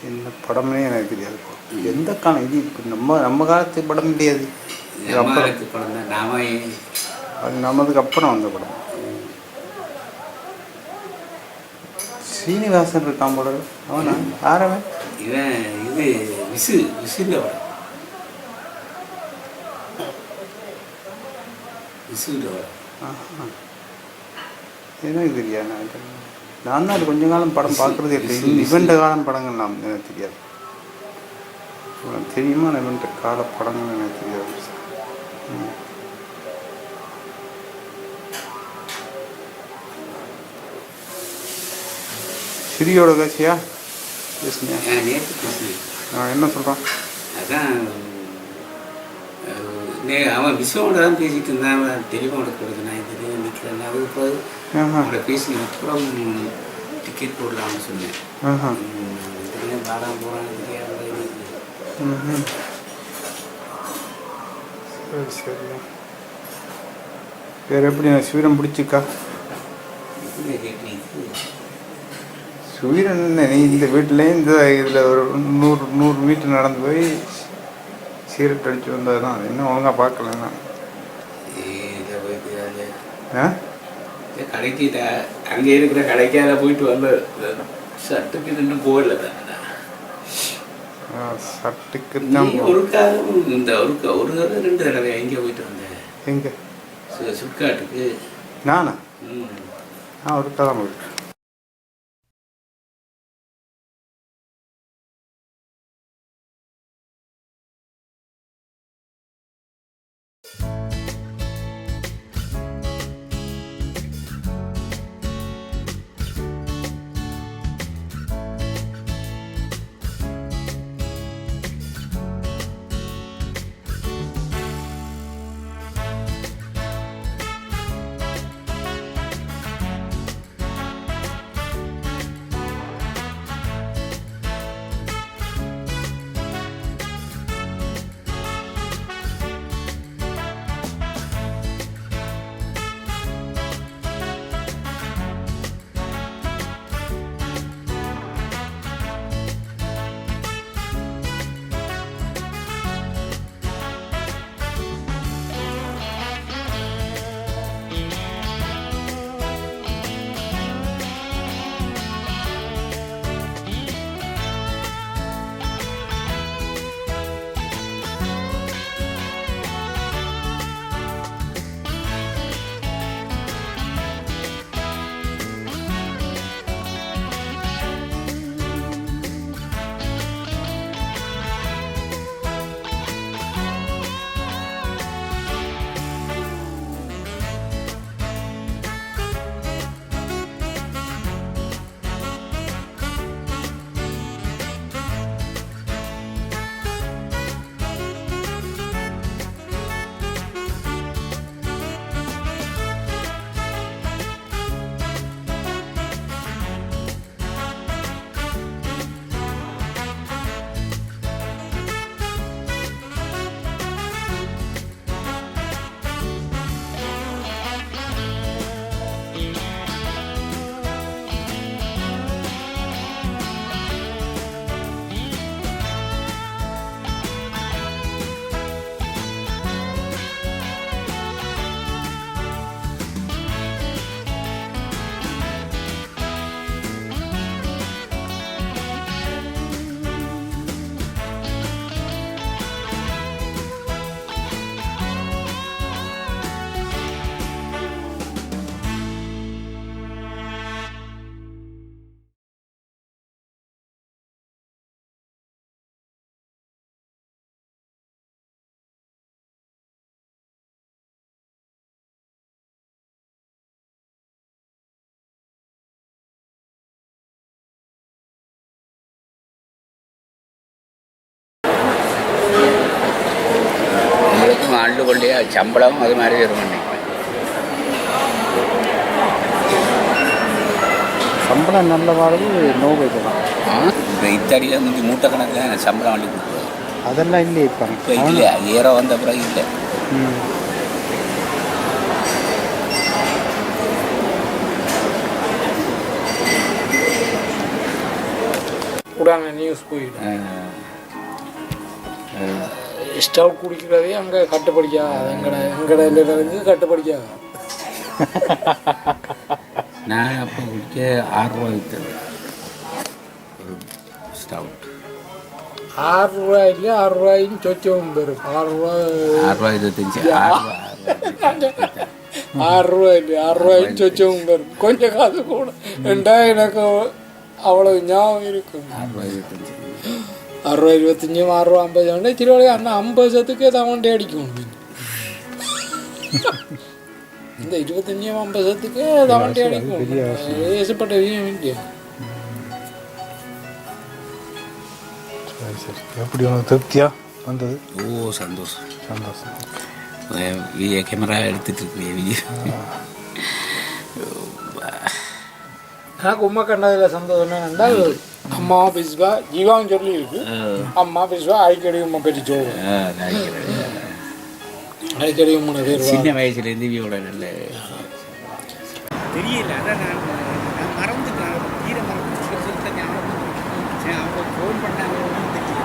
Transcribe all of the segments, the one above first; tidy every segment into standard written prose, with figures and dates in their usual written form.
என்ன படம்னே எனக்கு தெரியாது. எந்த காலம் இது? இப்போ நம்ம காலத்து படம் முடியாது. படம் தான் நாம அது நமதுக்கு அப்புறம் வந்த படம். ஸ்ரீனிவாசன் இருக்கான் போல. அவனா ஆரவன் இவன் இது விசுல படம். விசுல படம் எனக்கு தெரியாது. நான் தான் அது கொஞ்ச காலம் படம் பார்க்குறதே இல்லை. இவெண்ட காலம் படங்கள் நான் எனக்கு தெரியாது. தெரியுமா? இவெண்ட கால படங்கள் எனக்கு தெரியாது. ஸ்ரீயோட காட்சியா பேசுனியா? என்ன சொல்கிறான்? அதான் அவன் விஸ்வனோட தான் பேசிட்டு இருந்தான். டெலிஃபோன் எடுக்கிறது நான் தெரியும் நிற்கிறேன். அதுக்கு அவங்கள பேசி அப்புறம் டிக்கெட் போடலாம்னு சொன்னேன். வாரம் போகிறான்னு தெரியாது. சரி சரி. வேறு எப்படி சிவரம் பிடிச்சிக்கா? சுவீரன் நீ இந்த வீட்டிலேயும் இந்த இதில் ஒரு 100 மீட்டர் நடந்து போய் சீரட் அடித்து வந்தது தான். அது இன்னும் ஒழுங்காக பார்க்கலண்ணா. கடைக்கு அங்கே இருக்கிற கடைக்காக போயிட்டு வந்த ஷர்ட்டுக்கு இன்னும் போகல தான். ஷர்ட்டுக்கு ஒரு காலம் இந்த ஒரு 2 தடவை எங்கே போயிட்டு வந்தேன். எங்கே? சுட்காட்டுக்கு. நானா? ஒரு காலம் போயிட்டு. ஆண்டு கொள்ளையா சம்பளம் அது மாதிரி தரும். சம்பளம் நல்ல வாழ்வு நோவு இதெல்லாம். இந்த இத்தாலியில் வந்து மூட்டை கணக்கில் சம்பளம் அள்ளி கொடுக்குறது அதெல்லாம் இல்லை. இப்போ இல்லை, ஏரோ வந்த பிறகு இல்லை. கூடாங்க நியூஸ் போயிட்டு ஸ்டவ் குடிக்கிறதே அங்கே கட்டுப்படிக்கா எங்கட இருந்து கட்டுப்படிக்கா. நான் அப்போ குடிக்க 6 ரூபா விற்றது ஒரு ஸ்டவ். 6 ரூபாயில 6 ரூபாயின்னு சொச்சவும் பெரும். 6 ரூபா 6 ரூபா 25 6 ரூபாயில 6 ரூபாயின்னு சொச்சவும் பெரும். கொஞ்சம் காசு கூட ரெண்டா எனக்கு அவ்வளோ ஞாபகம் இருக்கும். 6 6 ரூபா 25 ரூபா 25 6 ரூபா 50 திருவள்ளி அண்ணா 50 தவண்டே அடிக்கும். இந்த 25 50 தவண்டே அடிக்கும். ஏசப்பட்ட விஷயம் இல்லையா? சரி எப்படி உனக்கு திருப்தியா வந்தது? ஓ சந்தோஷம். சந்தோஷம். கேமரா எடுத்துட்டு இருக்கு. எனக்கு உண்மை கண்டதில் சந்தோஷம் என்னென்னா அம்மா பேசுவா ஜீவான்னு சொல்லி இருக்கு. அம்மா பேசுவா அடிக்கடி உண்மை பேச்சு சொல்லுவேன். அடிக்கடி உண்மை பேர் சின்ன வயசுலேருந்து இவியோட நல்ல தெரியல. அதான் நான் மறந்துட்டேன். தீர மறந்து அவங்க ஃபோன் பண்ணாங்க தெரியல.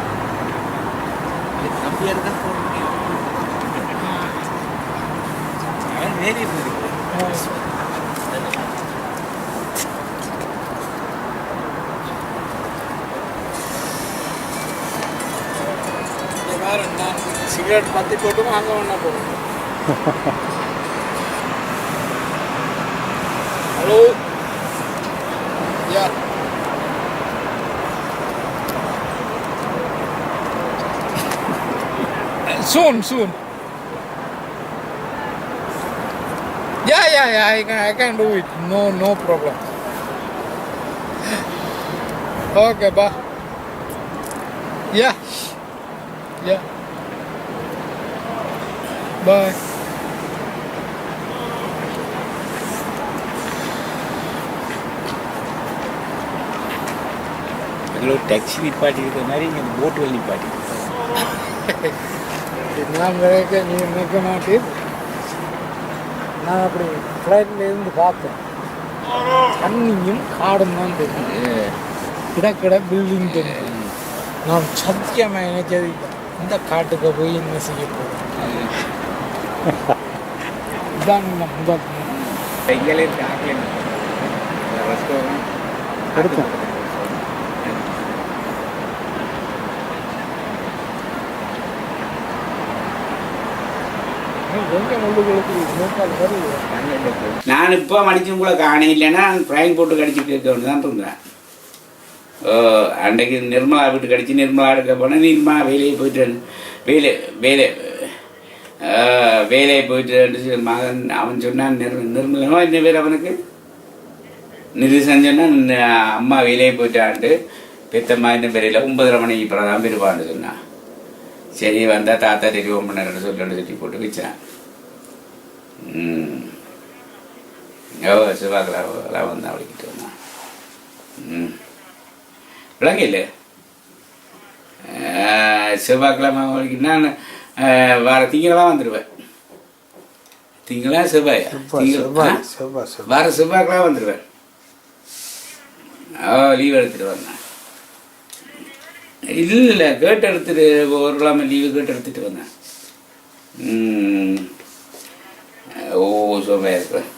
தம்பியாக தான் ஃபோன் பண்ணி வேலையை போயிருக்கு. நான் சிகரெட் பற்றி போட்டு வாங்க ஒன்றா போடுவேன். Hello yeah soon yeah I can do it, no problem. Okay bye. Yeah bye. எங்களோட டாக்ஸி நிப்பாட்டி இருக்கிற மாதிரி இங்கே போட்டுகள் நிப்பாட்டி. நான் நீ நிற்க மாட்டேன். நான் அப்படி ஃப்ளைட்லேருந்து பார்த்தேன். தண்ணியும் காடும் தான் தெரியும். கிடக்கிட பில்டிங் தெரியும். நான் சத்தியமாக நினைச்சது இந்த காட்டுக்கு போய் என்ன செய்ய போகிறேன். இதான் முதல் இங்கேருந்து ஆக்கல எடுத்தேன். நான் இப்போ மடிச்சும் கூட காண இல்லைன்னா ஃப்ரைங் போட்டு கடிச்சு கேட்க தான் இருந்தேன். அன்றைக்கு நிர்மலா வீட்டு கடிச்சு நிர்மலா எடுக்க போனால் நிர்மலா வேலையை போயிட்டு வேலையை போயிட்டு மகன் அவன் சொன்னான். நிர்மலனோ என்ன பேர் அவனுக்கு நிதிசன் சொன்னால் அம்மா வேலையை போயிட்டான்ட்டு பெத்தம்மா என்ன பேரையில் 9:30 மணிக்கு இப்போ தான் பெருவான்னு சொன்னான். சரி வந்தால் தாத்தா தெரியும் பண்ணு சொல்லி போட்டு வச்சேன். செவ்வாய்க்கிழமை வந்தான் வலிக்கிட்டு வந்தான். விளங்க இல்லை செவ்வாய்க்கிழமை வலிக்கிட்டு நான் வார திங்களா வந்துடுவேன். திங்களா செவ்வாயா வார செவ்வாய்க்கிழமை வந்துடுவேன். லீவ் எடுத்துகிட்டு வந்தேன். இல்லை கேட்டு எடுத்துட்டு ஒரு கிழமை லீவு கேட்டு எடுத்துகிட்டு வந்தேன். ஓ சோமையாக இருப்பேன்.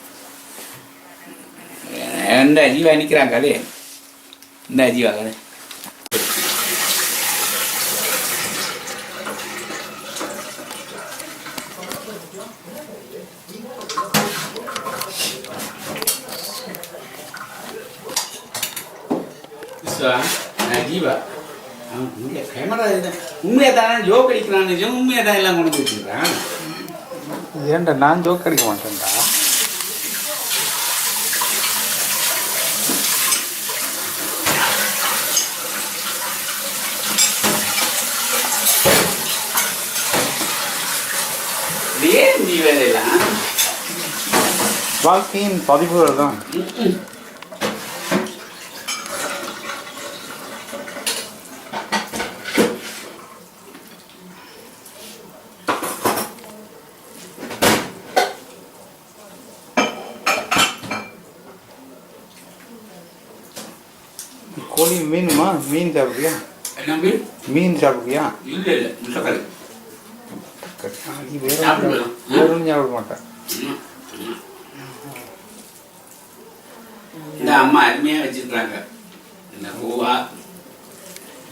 இந்த அஜீவா நிற்கிறாங்க அதே இந்த அஜீவா கதை. அஜீவா கேமரா உண்மையாக தானே ஜோக் அடிக்கிறான். உண்மையாக தான் எல்லாம் கொண்டு வச்சுக்கிறான். ஏன்டா நான் ஜோக் அடிக்க மாட்டேன்டா. ஏன் நீ வேலையெல்லாம் வாழ்க்கையின் பதிவுகள் தான். கோழி மீனுமா? மீன் சாப்பிடுறியா? என்ன மீன்? மீன் சாப்பிடுறியா? இல்லை இல்லை முட்டைக்கறி நீ வேற ஒன்றும் சாப்பிட மாட்டேன். இந்த அம்மா அருமையாக வச்சிருக்காங்க. இந்த பூவா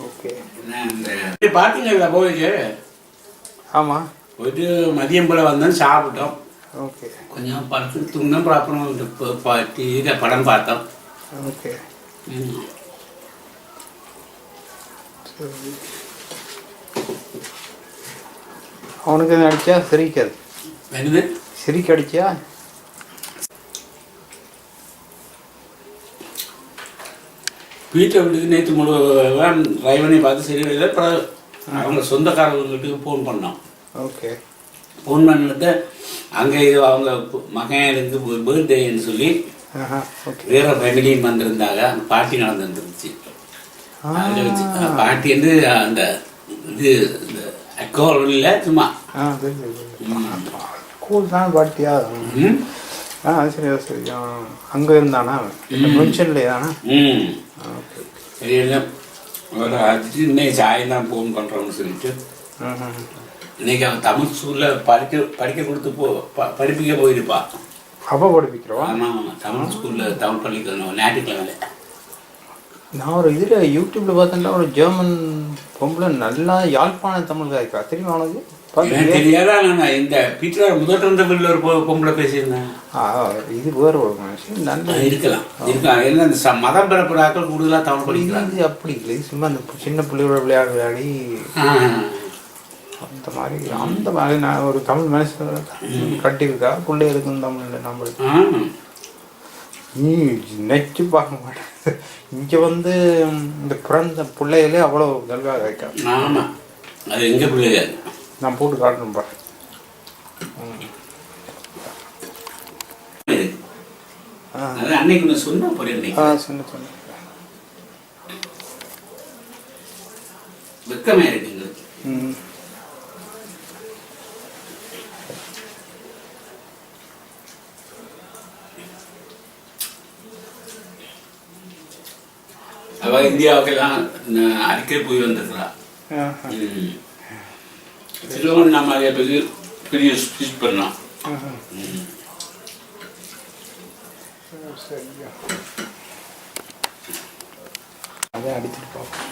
ஓகே. என்ன இந்த பார்த்தீங்களா போயிட்டு? ஆமாம். போயிட்டு மதியம் போல் வந்தோம், சாப்பிட்டோம், ஓகே. கொஞ்சம் படுத்து தூங்கினோம், அப்புறம் டிவியில் படம் பார்த்தோம். ஓகே. அவனுக்கு எதுவும் அடிச்சா சிரிக்காது. என்னது சிரிக்க அடிச்சா? வீட்டை விட்டு நேற்று முழுவதும் டிரைவனை பார்த்து சரி இல்லை. அப்புறம் அவங்க சொந்தக்காரவங்ககிட்ட ஃபோன் பண்ணோம். ஓகே. ஃபோன் பண்ணிட்டு அங்கே இது அவங்க மகனுக்கு பர்த்டேன்னு சொல்லி வேற ஃபேமிலியும் வந்திருந்தாங்க. அந்த பார்ட்டி நடந்துருந்துச்சு. அதில் வச்சு பார்ட்டி வந்து அந்த இது இந்த அக்கோல் இல்லை, சும்மா ஸ்கூல் தான் பார்ட்டியா? சரி சரி. அங்கே இருந்தானா? மென்ஷன்லேயே தானே? ஓகே. சரி இல்லை ஒரு அடிச்சு இன்னைக்கு சாயம் தான் ஃபோன் பண்ணுறோம்னு சொல்லிட்டு இன்னைக்கு அவன் தமிழ் ஸ்கூலில் படிக்க கொடுத்து படிப்பிக்க போயிருப்பா. அப்போ படிப்பிக்கிறோம். ஆமாம் ஆமாம், தமிழ் ஸ்கூலில் தமிழ் பள்ளிக்கூடம் ஞாயிற்றுக்கிழமை. நான் ஒரு இதில் யூடியூப்பில் பார்த்தேன்னா ஒரு ஜெர்மன் பொம்பளை நல்லா யாழ்ப்பாண தமிழ் காய்க்கா, தெரியுமா உனக்கு? தெரியாதா? நான் இந்த பீட்டர் முதற்கொண்ட பில்ல ஒரு பொம்பளை பேசியிருந்தேன். இது வேறு ஒரு மனுஷன் நல்லா இருக்கலாம் என்ன இந்த மதம் பிறப்புறாக்கள் கூடுதலாக தமிழ் படிக்கிறாங்க. இது அப்படி இல்லை, சும்மா அந்த சின்ன பிள்ளையோட விளையாடி அந்த மாதிரி நான் ஒரு தமிழ் மனுஷன் கட்டியிருக்கா. பிள்ளைகளுக்கும் தமிழ் நம்மளுக்கு நீ நெச்சு பார்க்க மாட்டேன். இங்கே வந்து இந்த பிறந்த பிள்ளைகளே அவ்வளோ கல்வாக வைக்கா. ஆமாம், அது எங்கே பிள்ளைங்க நான் போட்டு காட்டணும் பாரு. அன்னைக்கு சொன்ன போறேன் சொன்ன வெக்கமே இருக்கு எங்களுக்கு. அவ இந்தியாவுக்கெல்லாம் அடிக்கடி போய் வந்திருக்கிறா. சிலவன் நம்ம அதை பற்றி பெரிய ஸ்பீச் பண்ணோம். அதை அடிச்சுட்டு பார்ப்போம்.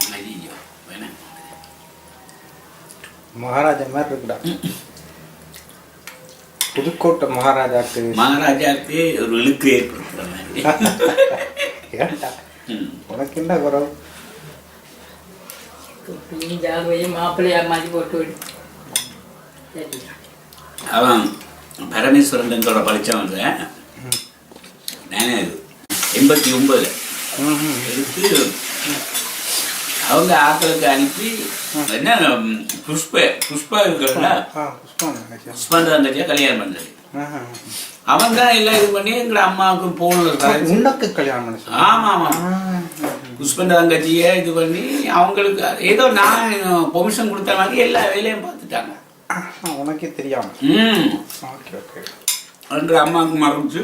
மகாராஜா மாதிரி இருக்குடா. புதுக்கோட்டை மகாராஜாக்கு ஒரு இழுக்கு ஏற்படுத்துற மாதிரி. ஏன்டா உனக்கு என்ன குறவு? மாப்பிள்ளையா மாதிரி போட்டு விடு. அவன் பரமேஸ்வரன் படித்தவன். நானே 89 எடுத்து அவங்க ஆக்களுக்கு அனுப்பி என்ன புஷ்பா இருக்கிறா புஷ்பாந்தியா கல்யாணம் பண்ணது. அவன் தான் எல்லாம் இது பண்ணி எங்களை அம்மாவுக்கு போன கல்யாணம் பண்ண. ஆமா ஆமா, புஷ்பந்தாங்கச்சியை இது பண்ணி அவங்களுக்கு ஏதோ நான் பெர்மிஷன் கொடுத்த மாதிரி எல்லா வேலையும் பார்த்துட்டாங்க. உனக்கே தெரியாம அன்று அம்மாவுக்கு மறைச்சு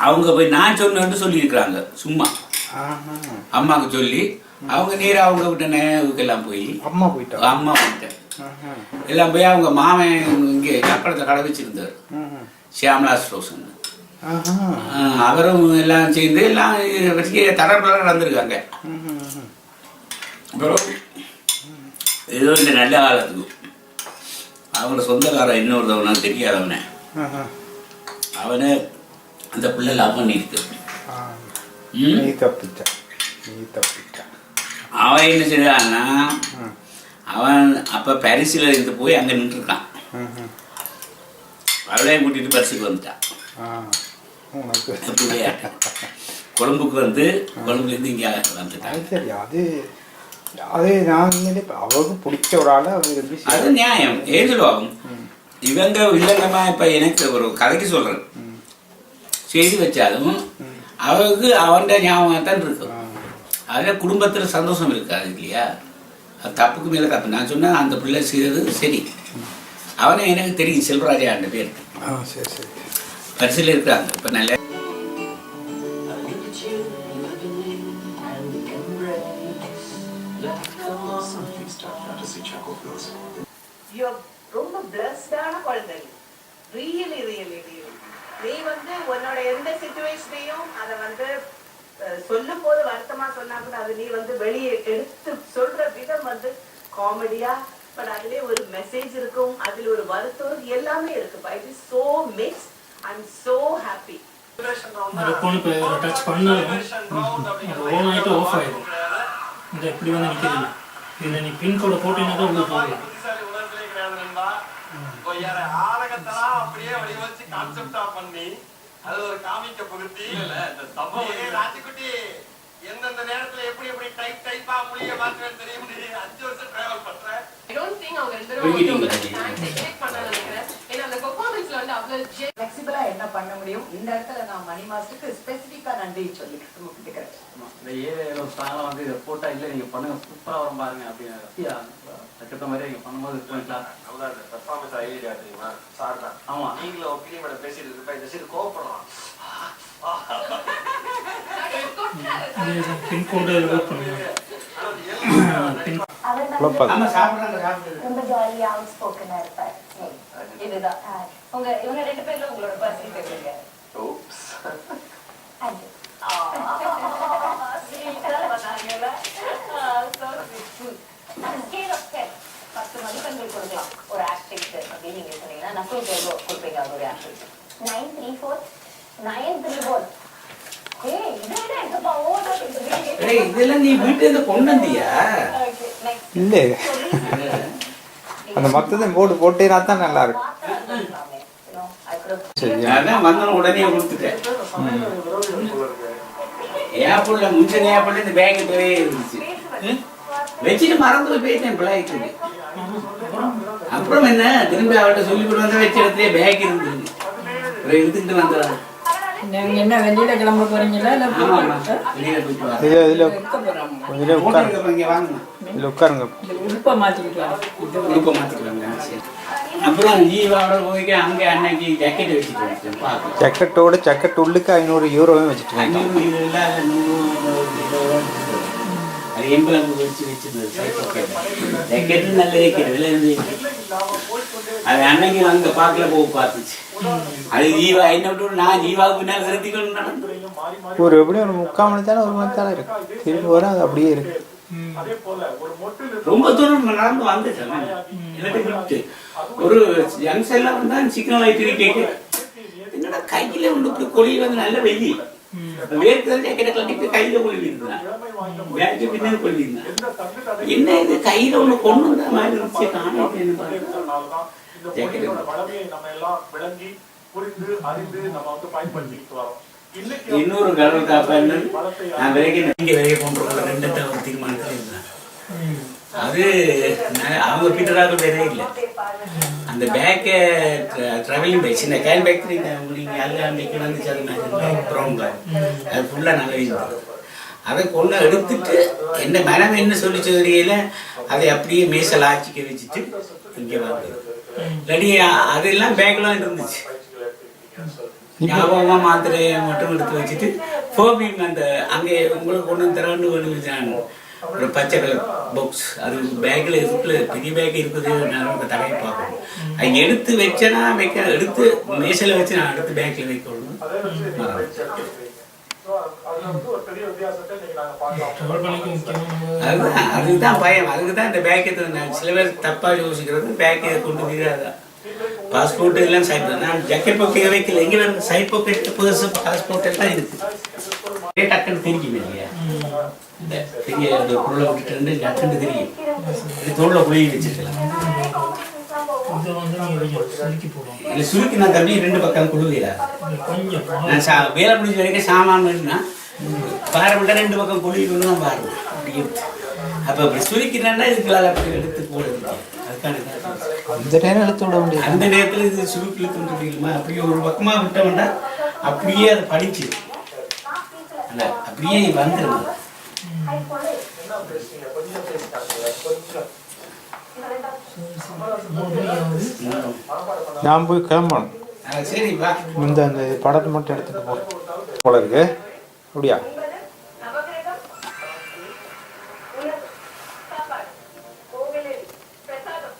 அவங்க போய் நான் சொன்னேன்னு சொல்லியிருக்கிறாங்க. சும்மா அம்மாவுக்கு சொல்லி அவங்க நேர அவங்க விட்ட நேவுக்கெல்லாம் போய் அம்மா போயிட்டேன் எல்லாம் போய் அவங்க மாமன் இங்கே கப்பலத்தை கடை வச்சிருந்தார், ஷியாமலா ஸ்டோர்ஸ். அவரும் எல்லாம் சேர்ந்து எல்லாம் தடப்பெல்லாம் நடந்திருக்காங்க. அப்புறம் ஏதோ இந்த நல்ல காலத்துக்கு அவங்கள சொந்தக்காரன் இன்னொருத்தவனா தெரியாதவனே அவனை அந்த பிள்ளை லவ் பண்ணிருக்கு. அவன் என்ன செய்தான்னா அவன் அப்ப பாரிஸ்ல இருந்து போய் அங்க நின்றுருக்கான். அவளையும் கூட்டிட்டு பரிசுக்கு வந்துட்டான். கொழும்புக்கு வந்து கொழும்புல இருந்து இங்க வந்துட்டான். சரி, அது நான் அவருக்கு பிடிச்ச ஒரு ஆளு. அது நியாயம். ஏன் சொல்லுவாங்க இவங்க இல்லைங்கம்மா. இப்ப எனக்கு ஒரு கதைக்கு சொல்றேன், செய்தி வச்சாலும் அவருக்கு அவன் ஞாபகத்தான் இருக்கும். அதில் குடும்பத்துல சந்தோஷம் இருக்காது இல்லையா? அது தப்புக்கு மேல தப்பு. நான் சொன்னேன் அந்த பிள்ளை செய்தது சரி. அவனை எனக்கு தெரியும், செல்வராஜா அந்த பேர். பரிசில் இருக்கிறாங்க. இப்ப நல்ல ரொம்ப பிளஸ்டான குழந்தை. ரியலி ரியலி ரியலி நீ வந்து உன்னோட எந்த சிச்சுவேஷனையும் அதை வந்து சொல்லும் போது வருத்தமா சொன்னா கூட அது நீ வந்து வெளியே எடுத்து சொல்ற விதம் வந்து காமெடியா, பட் அதுலயே ஒரு மெசேஜ் இருக்கும், அதுல ஒரு வருத்தம் எல்லாமே இருக்கு. It is so mix. I am so happy. அந்த ஃபோன் இப்போ டச் பண்ணாலும் ஓன் ஆகிட்டு ஆஃப் ஆகிடும். இந்த இப்படி வந்து நிற்கிறது. இதில் நீ பின்கோடை போட்டீங்கன்னா தான் உள்ள போகலாம். அப்படியே வடிவச்சு கான்செப்டா பண்ணி அது ஒரு காமிக்க புகுத்தி ராஜகுட்டி எந்தெந்த நேரத்துல எப்படி எப்படி டைப்பா மொழிய மாற்றுவேன்னு தெரியும். 5 வருஷம் டிராவல் பண்றேன். I don't think அவங்க ரெண்டு பேரும் எக்ஸ்பெக்ட் பண்ண நினைக்கிறேன். ஏன்னா அந்த பெர்ஃபார்மன்ஸ்ல வந்து அவ்வளவு ஃப்ளெக்சிபிளா என்ன பண்ண முடியும். இந்த இடத்துல நான் மணி மாஸ்டருக்கு ஸ்பெசிஃபிக்கா நன்றி சொல்லிக்கிறேன். இந்த ஏதோ சாலம் வந்து இதை போட்டா இல்லை நீங்கள் பண்ணுங்க சூப்பராக வரும் பாருங்க அப்படின்னு கட்ட மாதிரி நீங்கள் பண்ணும்போது போயிக்கலாம். அவ்வளோ பெர்ஃபார்மன்ஸ் ஐடியா தெரியுமா சார் தான். ஆமாம், நீங்களும் ஒப்பீனியோட பேசிட்டு இருப்பா இந்த சைடு கோவப்படுறான். பின்கோடு ஒர்க் பண்ணுவாங்க. ரொம்ப ஜாலியா அவுட் ஸ்போக்கனா இருப்பார். இதுதான் இவங்க 2 பேர்ல உங்களோட பர்சனல் ஃபேவரட். ஓப்ஸ் பத்து மதிப்பெண்கள் கொடுக்கலாம் ஒரு ஆக்டிங்க்கு அப்படின்னு நீங்க சொன்னீங்கன்னா நக்குல் எவ்வளோ கொடுப்பீங்க அவருடைய ஆக்டிங்க்கு? 934 934. இதெல்லாம் நீ வீட்டு இருந்து கொண்டு வந்தியா? இல்லை அந்த மொத்தத்தை போட்டேனா தான் நல்லா இருக்கும். அதான் வந்தோம் உடனே கொடுத்துட்டேன். ஏப்புள்ள முன்ன ஏப்புள்ள இந்த பேங்க் போய் இருந்துச்சு வச்சுட்டு மறந்து போயிட்டேன் பிள்ளைக்கு. அப்புறம் என்ன திரும்பி அவள்கிட்ட சொல்லி கொண்டு வந்த வச்ச இடத்துலயே பேக் இருந்துருக்கு. எடுத்துக்கிட்டு வந்துடுறாங்க. என்ன வெளியில கிளம்ப போறீங்களா? அப்புறம் ஜீவாவோட போய் அங்க அன்னைக்கு ஜாக்கெட் வச்சுட்டு ஜாக்கெட்டோட ஜாக்கெட் உள்ளுக்கு 500 யூரோவும் வச்சுட்டு 500 அது எம்பளம் வச்சு வச்சிருந்தது. ஜாக்கெட் நல்ல வைக்கிறது அது அன்னைக்கு அங்க பார்க்கல போக பார்த்துச்சு. அது ஜீவா என்ன விட்டு நான் ஜீவாவுக்கு பின்னால் செலுத்தி கொண்டு நடந்து ஒரு எப்படியும் ஒரு 3/4 மணி தானே 1 மணி தானே இருக்கு. திரும்பி வர அது அப்படியே இருக்கு. ரொம்ப தூரம் நடந்து வந்துட்டேன். ஒரு ஜங்ஷன் எல்லாம் வந்தா சிக்கன் லைட் கேட்க என்னோட கையில ஒன்று கொழி வந்து நல்ல வெள்ளி வேர்க்கு ஜாக்கெட்டை கட்டிட்டு கையில கொழுவி இருந்தான். பேக்கு பின்னாடி கொழுவி இருந்தான். என்ன இது கையில ஒண்ணு கொண்டு வந்த மாதிரி இருந்துச்சு. காணிட்டு இன்னொரு கடவுள் காப்பா நான் விலைக்கு நீங்க விலையை கொண்டு வர 2 தீர்மானத்தில் இருந்தேன். அது அவங்க பீட்டராக வேறே இல்லை. அந்த பேக்கை ட்ராவலிங் பேக் சின்ன கேன் பேக் நீங்கள் எல்லாம் வைக்கணும் வந்துச்சு. அது ப்ரௌன் கலர் அது ஃபுல்லாக நல்லா இருந்தது. அதை கொண்டு எடுத்துட்டு என்ன மனம் என்ன சொல்லிச்சு தெரியல. அதை அப்படியே மேசல் ஆச்சிக்க வச்சுட்டு இங்கே வந்தது. இல்லாடி அதெல்லாம் பேக்லாம் இருந்துச்சு. ஞாபகமாக மாத்திரையை மட்டும் எடுத்து வச்சுட்டு ஃபோபிங் அந்த அங்கே உங்களுக்கு கொண்டு வந்து தரன்னு ஒன்று ஒரு பச்சை கலர் பாக்ஸ் அது பேக்கில் இருக்குல்ல பெரிய பேக் இருக்குது. நான் தடையை பார்க்கணும். அது எடுத்து வச்சேன்னா வைக்க எடுத்து மேசையில் வச்சு நான் அடுத்து பேக்கில் வைக்கணும். அதுதான் அதுதான் பயம். அதுக்கு தான் இந்த பேக்கை சில பேர் தப்பாக யோசிக்கிறது. பேக்கை கொண்டு வீடாதான் பாஸ்போர்ட் எல்லாம் சைட் நான் ஜக்கெட் பாக்கெட் வைக்கல. எங்கே வேணும் சைட் பாக்கெட் பர்ஸ் பாஸ்போர்ட் எல்லாம் இருக்கு. டக்குன்னு தெரியும் இல்லையா? இந்த பெரிய பொருளை விட்டுட்டு டக்குன்னு தெரியும். தோல்ல குழி வச்சிருக்கலாம். இல்லை சுருக்கி நான் தம்பி 2 பக்கம் குழுவில நான் வேலை பிடிச்ச வரைக்கும் சாமான் இருக்குன்னா பாரம்பரிய 2 பக்கம் குழுவி கொண்டு தான் பாருங்க. அப்படி இருக்கு. அப்போ அப்படி சுருக்கினா இதுக்கெல்லாம் அப்படி எடுத்து போடுது. அந்த நேரம் எடுத்து விட முடியாது. அந்த நேரத்தில் இது சுருக்கி இழுத்து முடியுமா? அப்படியே ஒரு பக்கமாக விட்ட வேண்டாம். அப்படியே அதை படிச்சு அல்ல அப்படியே வந்துடும். நான் போய் கிளம்பணும். சரி வா. இந்த அந்த படத்தை மட்டும் எடுத்துட்டு போ போல இருக்கு. அப்படியா? கோவிலில் பிரசாதம்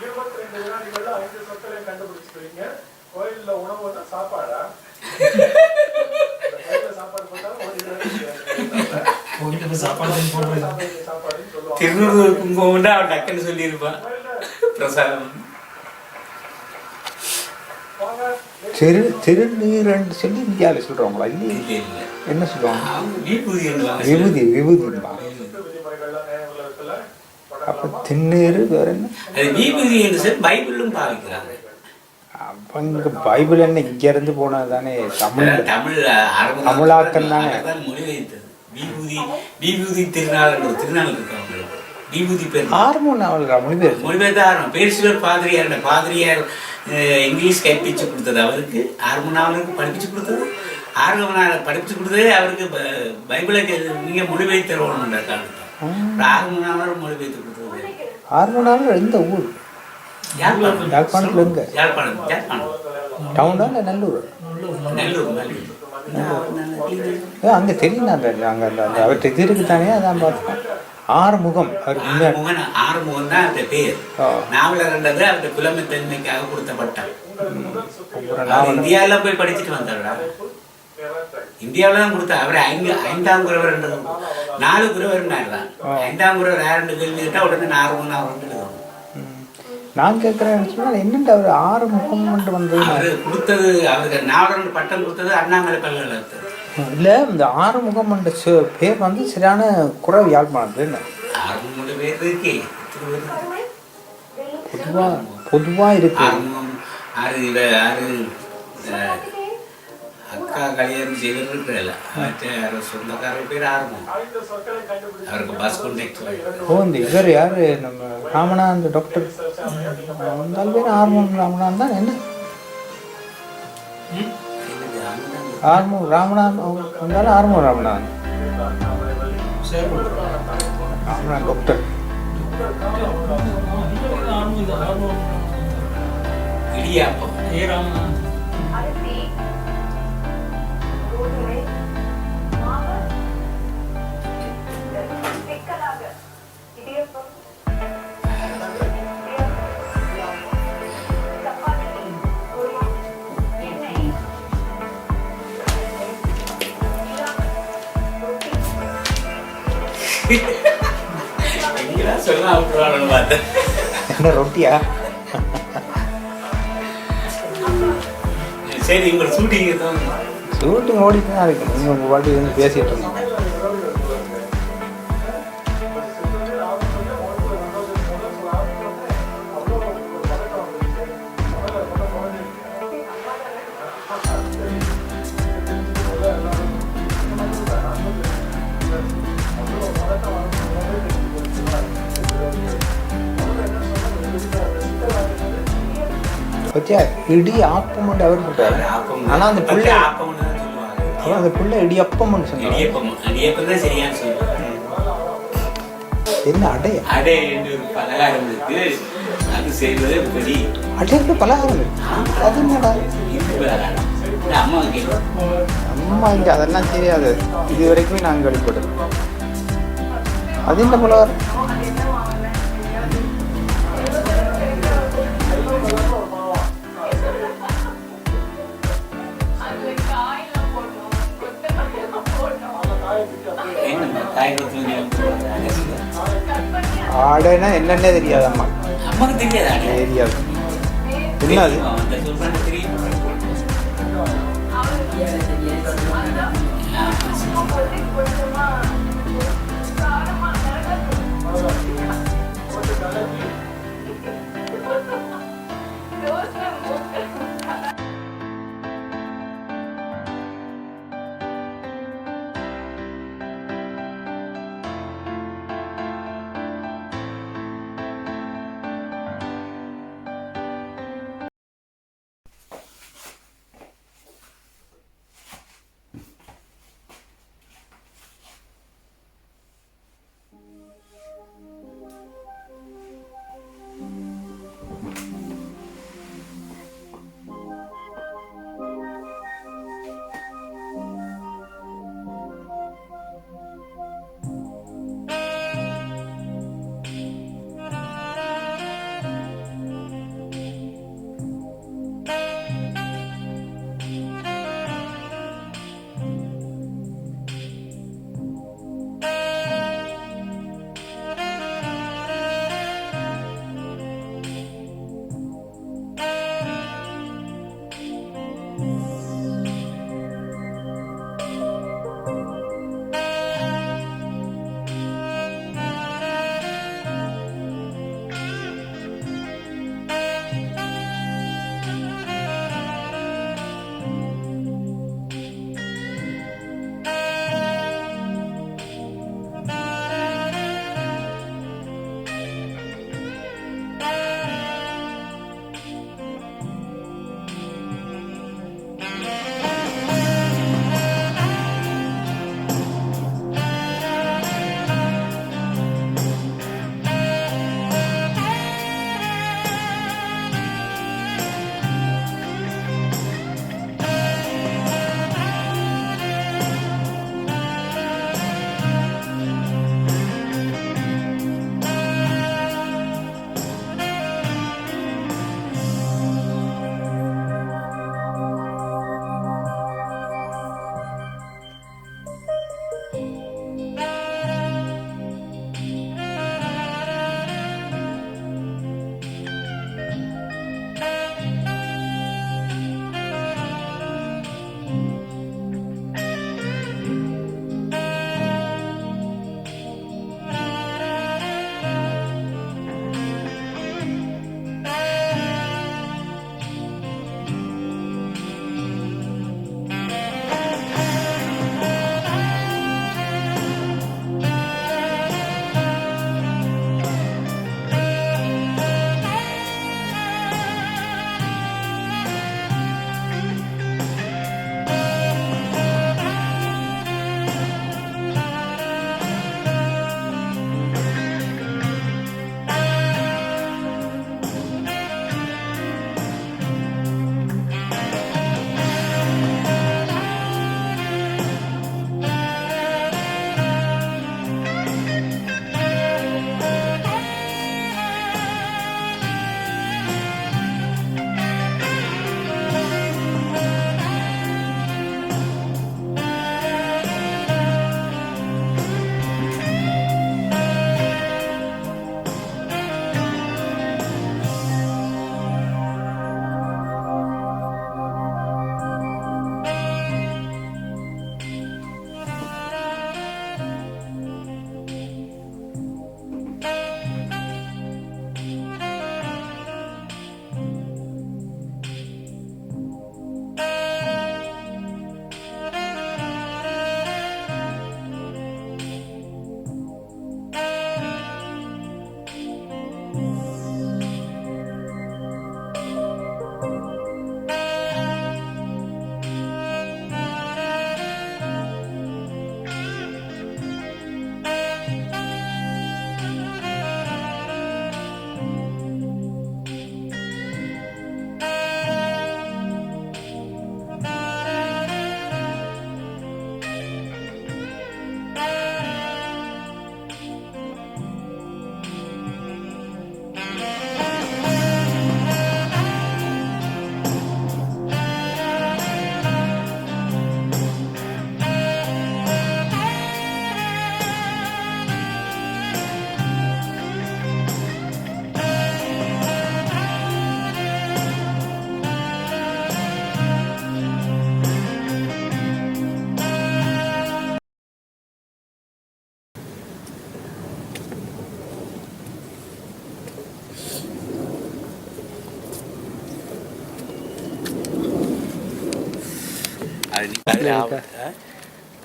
22 வினாடிகள்ல 5 சொற்களை கண்டுபிடிச்சிருக்கீங்க. கோயில்ல உணவுன்னா சாப்பாடா? கோயில்ல சாப்பாடு போட்டா சாப்பாடுன்னு சொல்லுவாங்க. திருநூறு குங்குமம்னா அவன் டக்குன்னு சொல்லியிருப்பான். பிரசாதம் திருநீரன்னு சொல்லி இந்தியாவில் சொல்கிறவங்களா? இல்லையே. என்ன சொல்லுவாங்க? விபூதி. விபூதிப்பா. அப்போ திருநீர் வேற என்ன? அது விபூதி என்று சொல்லி பைபிளும் பாவிக்கிறாங்க. அப்போ இங்கே பைபிள் என்ன இங்கேருந்து போனது தானே? தமிழாக்கம் தானே மொழிபெயர்த்தது. விபூதி திருநாள் திருநாள் இருக்கு அவங்களுக்கு. விபூதி பேர் ஆர்மோன் அவளுக்கு மொழிபெயர்த்த ஆர்மம். பேர்சிலர் பாதிரியார் இங்கிலீஷ் கற்பிச்சு கொடுத்தது அவருக்கு. ஆர்மோனாவலுக்கு படிப்பிச்சு கொடுத்தது. ஆர்மோனாவை படிப்பிச்சு கொடுத்ததே அவருக்கு பைபிளை நீங்கள் மொழிபெயர்த்து தருவோம்ன்ற ஆர்மோனாவில் மொழிபெயர்த்து கொடுத்தது. ஆர்மோனாவில் எந்த ஊர்? யாழ்ப்பாணத்தில் எங்க? யாழ்ப்பாணம் டவுனா இல்லை நல்லூர்? அங்கே தெரியும். அங்கே அந்த அவர்கிட்ட இது இருக்கு தானே, அதான் பார்த்தேன். ஆறுமுகம். ஆறுமுகம் தான் அந்த பேர். நாவலர்ன்றது அந்த புலமைத்தன்மைக்காக கொடுத்த பட்டம். இந்தியாவில போய் படிச்சுட்டு வந்தாரா? இந்தியாவில தான் கொடுத்தா. அவர் 5ஆம் குரவர் 4 குரவர் தான். 5ஆம் குரவர் யாருன்னு கேள்வி கேட்டா உடனே ஆறுமுகம் அவர்கள். நான் கேட்குறேன்னு சொன்னால் என்னென்று அவர் ஆறுமுகம் வந்து அவர் கொடுத்தது, அவருக்கு நாவலர் பட்டம் கொடுத்தது அண்ணாமலை பல்கலைக்கழகத்தில். இல்லை, இந்த ஆறுமுகம் என்ற பேர் வந்து சரியான குறைவு யாழ்ப்பாணத்தில். என்ன ஆறுமுகம் பேர் இருக்கு பொதுவாக இருக்கு. அக்கா கல்யாணம் செய்திருக்கிறல்ல, சொந்தக்காரர் பேர் ஆறுமுகம். அவருக்கு பஸ் கான்ட்ராக்ட். இந்த இவர் யார்? நம்ம ராமனா, அந்த டாக்டர் வந்தால் பேர் ஆறுமுகம் ராமனான் தான். என்ன ஆறுமுகம் ராமனான் வந்தாலும் ஆறுமுகம் ராமனான் ராமனான் டாக்டர். இடியாப்பம் என்ன ரொட்டியா? சரி, உங்க ஷூட்டிங் ஓடிட்டு தான் இருக்கு. நீங்கள் உங்கள் பாட்டு வந்து பேசிட்டு இருந்தோம். பத்தியா, இடி ஆப்பம் அவர் போட்டாரு. ஆனால் அந்த பிள்ளை அந்த பிள்ளை இடியப்பம்னு சொன்னாங்க. என்ன அடைய அடை பலகாரம் இருக்கு, அது செய்வது படி அடைக்கு பலகாரம் இருக்கு. அது என்னடா அம்மா இங்கே அதெல்லாம் தெரியாது. இது வரைக்குமே நாங்கள் வெளிப்படுது. அது என்ன பலகாரம்? ஆடைனா என்னன்னே தெரியாது அம்மா. அம்மாக்கு தெரியாது. தெரியாது. என்னது?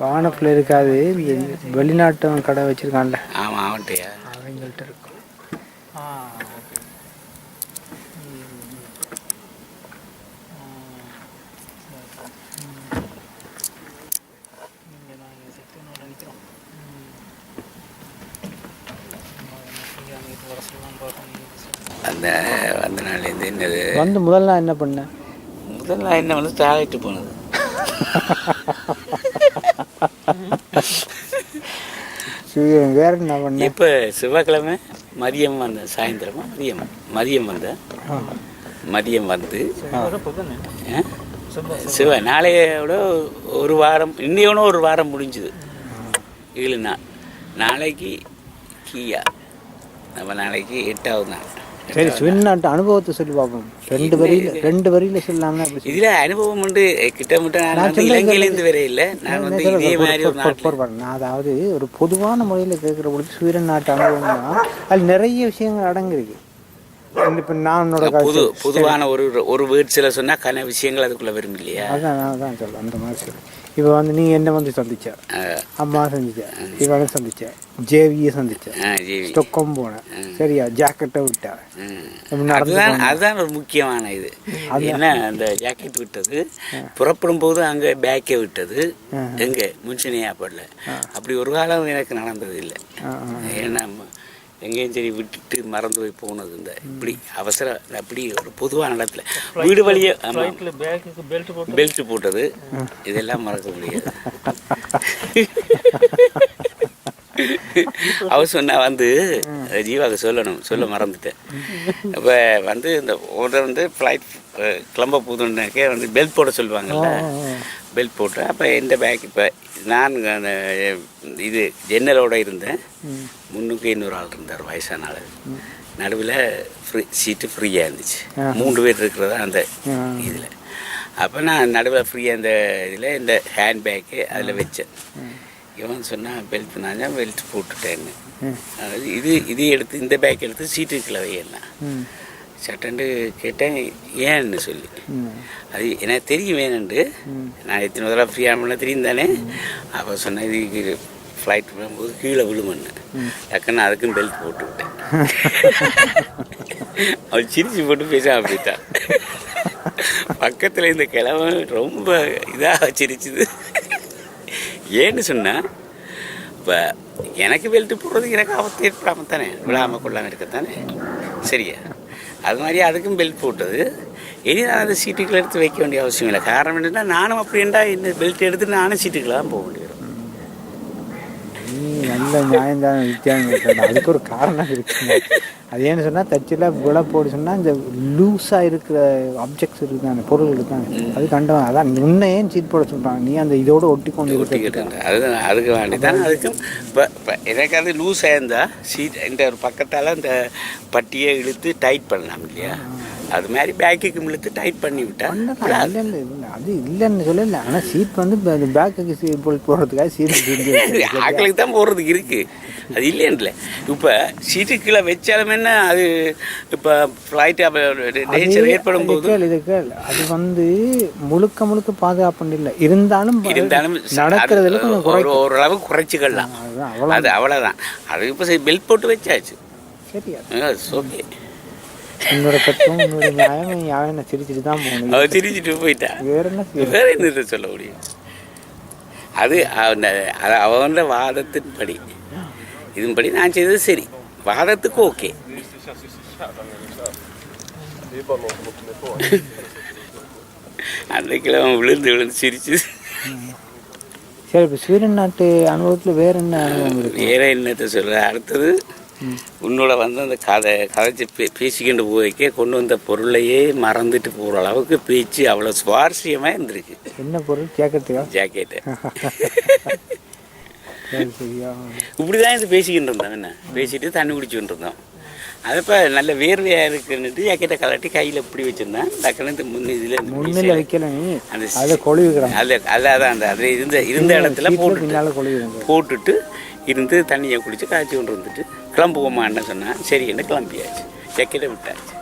பானப்பில் இருக்காது, வெளிநாட்டு கடை வச்சிருக்கான்ல. ஆமாம், அவன்கிட்டயா? அவங்கள்ட்ட இருக்கும். அந்த வந்த நாள்லேருந்து என்னது வந்து முதல் நாள் என்ன பண்ண? முதல் நாள் என்ன வந்து டாய்லெட்டு போனது. வேற என்ன பண்ண? இப்போ செவ்வாய்க்கிழமை மதியம் வந்த சாயந்தரமா மதியம் வந்தேன். மதியம் வந்து செவ்வாய் நாளையோட ஒரு வாரம், இன்னையோட ஒரு வாரம் முடிஞ்சுது. 7 நாள். நாளைக்கு கீயா, நம்ம நாளைக்கு 8வது நாள். சரி, வெளிநாட்டு அனுபவத்தை சொல்லி பார்ப்போம். ரெண்டு வரியில சொல்லாம இதில் அனுபவம் உண்டு. கிட்டத்தட்ட நான் இலங்கையிலேருந்து வேற இல்லை, நான் வந்து இதே மாதிரி ஒரு நான் அதாவது ஒரு பொதுவான முறையில் கேட்குற பொழுது ஸ்வீடன் நாட்டு அனுபவம்னா அது நிறைய விஷயங்கள் அடங்கிருக்கு. இப்போ நான் பொதுவான ஒரு வேர்ட்ஸில் சொன்னால் கன விஷயங்கள் அதுக்குள்ளே வரும் இல்லையா? அதான் சொல்ல அந்த மாதிரி சொல்லு. இப்போ வந்து நீ என்ன வந்து சந்திச்ச, அம்மா சந்திச்ச, இவனை சந்திச்ச, ஜேவியை சந்திச்ச, ஸ்டொக்கம் போனேன், சரியா, ஜாக்கெட்டை விட்டா. அதுதான் ஒரு முக்கியமான இது. என்ன அந்த ஜாக்கெட் விட்டது, புறப்படும் போது அங்கே பேக்கை விட்டது, எங்கே முன்சினியாப்படல. அப்படி ஒரு காலம் எனக்கு நடந்தது இல்லை. ஏன்னா எங்கேயும் சரி விட்டுட்டு மறந்து போய் போனது. இந்த இப்படி அவசரம் அப்படி ஒரு பொதுவான இடத்துல வீடு வழியே பெல்ட் போட்டது, இதெல்லாம் மறக்க முடியாது. அவர் சொன்னா வந்து ஜீவாவுக்கு சொல்ல மறந்துட்டேன். இப்போ வந்து இந்த ஓடர் வந்து ஃப்ளைட் கிளம்ப போதுன்னாக்கே வந்து பெல்ட் போட சொல்லுவாங்கல்ல, பெல்ட் போட்டு அப்போ எந்த பேக் இப்போ நான் அந்த இது ஜன்னலோட இருந்தேன். முன்னுக்கு இன்னொரு ஆள் இருந்தார், வயசான ஆள். நடுவில் சீட்டு ஃப்ரீயாக இருந்துச்சு. 3 பேர் இருக்கிறதா அந்த இதில். அப்போ நான் நடுவில் ஃப்ரீயாக இந்த இதில் இந்த ஹேண்ட் பேக்கு அதில் வச்சேன். இவன் சொன்னால் பெல்ட், நான் பெல்ட் போட்டுட்டேன்னு. அதாவது இது எடுத்து இந்த பேக் எடுத்து சீட்டுக்குள்ள வையேன்னா சட்டண்டு கேட்டேன் ஏன்னு சொல்லி. அது எனக்கு தெரியும் வேணுண்டு, நான் எத்தனை தடவை ஃப்ரீயாக பண்ண தெரியும் தானே. அப்போ சொன்னேன் இதுக்கு ஃப்ளைட் போகும்போது கீழே விழுமன்னு. டக்குன்னு அதுக்குன்னு பெல்ட் போட்டு விட்டேன். அவள் சிரிச்சு போட்டு பேசாமல் போயிட்டான். பக்கத்தில் இந்த கிழமை ரொம்ப இதாக சிரிச்சுது. ஏன்னு சொன்னால் இப்போ எனக்கு பெல்ட்டு போடுறதுக்கு எனக்கு ஆபத்து ஏற்படாமல் தானே, விழாமல் கொள்ளாமல் இருக்கத்தானே, சரியா? அது மாதிரி அதுக்கும் பெல்ட் போட்டது. இனி நான் அந்த சீட்டுக்களை எடுத்து வைக்க வேண்டிய அவசியம் இல்லை. காரணம் என்னென்னா நானும் அப்படின்டா இந்த பெல்ட் எடுத்து நானும் சீட்டுக்களை தான் போக வேண்டியது. நல்ல நியாயம்தான் வித்தியாசம். அதுக்கு ஒரு காரணம் இருக்குங்க. அது ஏன்னு சொன்னால் தச்சில் விலை போடு சொன்னால் இந்த லூஸாக இருக்கிற ஆப்ஜெக்ட்ஸ் இருக்குதானே, பொருள் இருக்காங்க, அது கண்டவன். அதான் முன்னே ஏன் சீட் போட சொல்கிறாங்க, நீ அந்த இதோட ஒட்டிக்கிட்டாங்க. அதுதான் அதுக்கு வேண்டி தான். அதுக்கும் இப்போ எனக்கு அது லூஸாக இருந்தால் சீட் இந்த ஒரு பக்கத்தால் இந்த பட்டியை இழுத்து டைட் பண்ணலாம் இல்லையா? அது மாதிரி பேக்குக்கு இழுத்து டைட் பண்ணி விட்டேன். அது இல்லைன்னு சொல்லலை, ஆனால் சீட் வந்து பேக்குக்கு சீட் போடுறதுக்காக சீட் ஆக்களுக்கு தான் போடுறதுக்கு இருக்குது, அது இல்லைன்னு. இப்போ சீட்டு கீழே வச்சாலும் என்ன அது இப்போ ஃப்ளைட் டேஞ்சர் ஏற்படும் போது அது வந்து முழுக்க பாதுகாப்பு இல்லை. இருந்தாலும் நடக்கிறதுல ஓரளவுக்கு குறைச்சிக்கலாம், அது அவ்வளோதான். அது இப்போ பெல்ட் போட்டு வச்சாச்சு. சரியா ஓகே. உன்னோட கஷ்டம் உன்னோட நியாயம் யாரும் சிரிச்சுட்டு தான் போகணும். அவன் சிரிச்சுட்டு போயிட்டான். வேற என்ன சொல்ல முடியும்? அது அவன் வாதத்தின்படி இதன்படி நான் செய்தது சரி, வாதத்துக்கு ஓகே. அன்றைக்கு அவன் விழுந்து சிரிச்சு. சரி, இப்போ ஸ்வீடன் நாட்டு அனுபவத்தில் வேற என்ன அனுபவம் இருக்கு? வேற என்னத்தை சொல்ற? அடுத்தது உன்னோட வந்து அந்த கதைச்சு பேசிக்கிட்டு போய்க்க கொண்டு வந்த பொருளையே மறந்துட்டு போகிற அளவுக்கு பேச்சு அவ்வளோ சுவாரஸ்யமாக இருந்திருக்கு. என்ன பொருள்? ஜாக்கெட்டுக்கா? ஜாக்கெட்டு. இப்படிதான் இது பேசிக்கிட்டு இருந்தோம். என்ன பேசிட்டு தண்ணி குடிச்சுட்டு இருந்தோம். அதப்போ நல்ல வேர்வையாக இருக்குன்னுட்டு ஜாக்கெட்டை கலட்டி கையில் இப்படி வச்சுருந்தேன். டக்குனு முன்னில் வைக்கல அந்த அதை கொழுவிக்கிறான். அதான் அந்த அது இருந்த இடத்துல போட்டுட்டு இருந்து தண்ணியை குடிச்சு காய்ச்சி கொண்டு வந்துட்டு கிளம்புவோமான்னு சொன்னேன். சரி என்ன கிளம்பியாச்சு, ஜாக்கெட்டை விட்டாச்சு.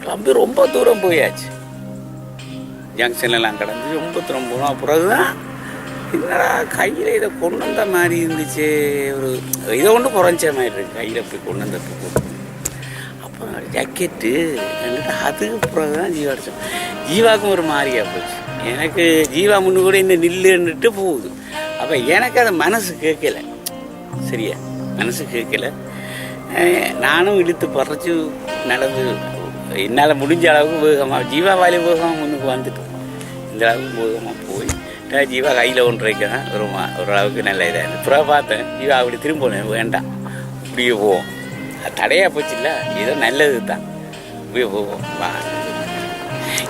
கிளம்பி ரொம்ப தூரம் போயாச்சு. ஜங்ஷன்லாம் கடந்து ரொம்ப தூரம் போனோம். பிறகுதான் என்னடா கையில் இதை கொண்டு வந்த மாதிரி இருந்துச்சு, ஒரு இதை கொண்டு குறைஞ்ச மாதிரி இருக்கு கையில் இப்படி கொண்டு வந்ததுக்கு. அப்போ ஜாக்கெட்டு அதுக்கு பிறகு தான் ஜீவா அடித்தோம். ஜீவாவுக்கும் ஒரு மாதிரியா போச்சு. எனக்கு ஜீவா முன்னு கூட இந்த நில்லுன்னுட்டு போகுது. அப்போ எனக்கு அது மனசு கேட்கல, சரியா மனசு கேட்கல. நானும் இழுத்து பறைச்சி நடந்து என்னால் முடிஞ்ச அளவுக்கு வேகமாக ஜீவா வாலி வேகமாக முன்னுக்கு வந்துட்டு இந்த அளவுக்கு வேகமாக போய் ஜீவா கையில் ஒன்று வைக்கிறேன். ஓரளவுக்கு நல்ல இதாக இருந்தது. அப்புறம் பார்த்தேன் ஜீவா அப்படி திரும்ப வேண்டாம் இப்படியே போவோம், தடையாக போச்சு இல்லை, ஏதோ நல்லது தான், இப்படியே போவோம் வா.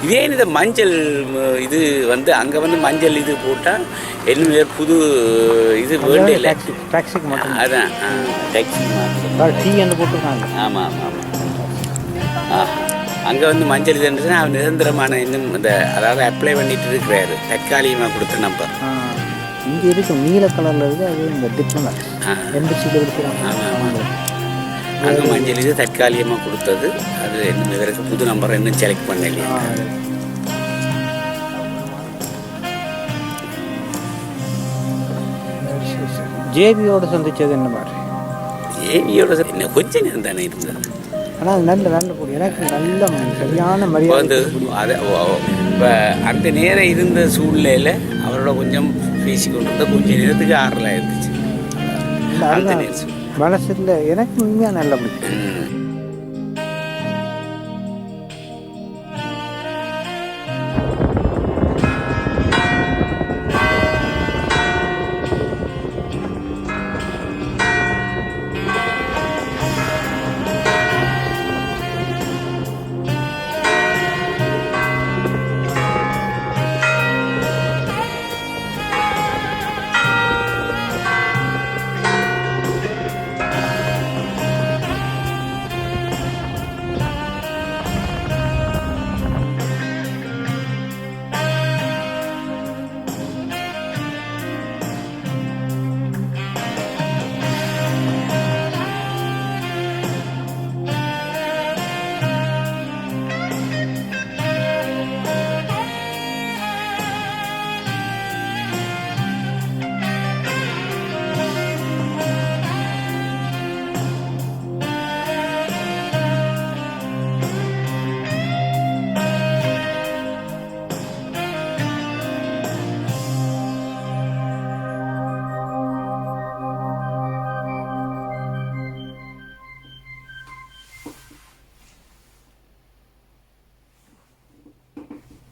இதே இந்த மஞ்சள் இது வந்து அங்கே வந்து மஞ்சள் இது போட்டால் என்ன புது இது வேண்டிய இல்லை. அதான் டாக்ஸிக்கு மாற்றம் போட்டுருக்காங்க. ஆமாம் ஆமாம் ஆமாம். அங்கே வந்து மஞ்சள் இது இருந்துச்சுன்னா அவன் நிரந்தரமான இன்னும் இந்த அதாவது அப்ளை பண்ணிட்டு இருக்கிறாரு. தற்காலிகமாக கொடுத்த நம்பர் இங்கே இருக்கும் நீல கலரில் இருக்குது. அது இந்த டிப்ளமேட் எம்பசியில் இருக்கிறாங்க. ஆமாம் ஆமாம். அங்கே மஞ்சள் இது தற்காலிகமாக கொடுத்தது. அது இன்னும் இதற்கு புது நம்பரை இன்னும் செலக்ட் பண்ணலையா. ஜேபியோட சந்திச்சது என்ன மாதிரி? ஜேபியோட என்ன கொஞ்சம் நேரம் தானே இருந்தது. ஆனால் நல்ல நல்ல கூடிய எனக்கு நல்ல சரியான மரியாதை. அதை இப்போ அந்த நேரம் இருந்த சூழ்நிலையில் அவரோட கொஞ்சம் பேசி கொண்டு இருந்தால் கொஞ்சம் நேரத்துக்கு ஆறலாக இருந்துச்சு. மனசில் எனக்கு உண்மையாக நல்ல பிடிக்கும்.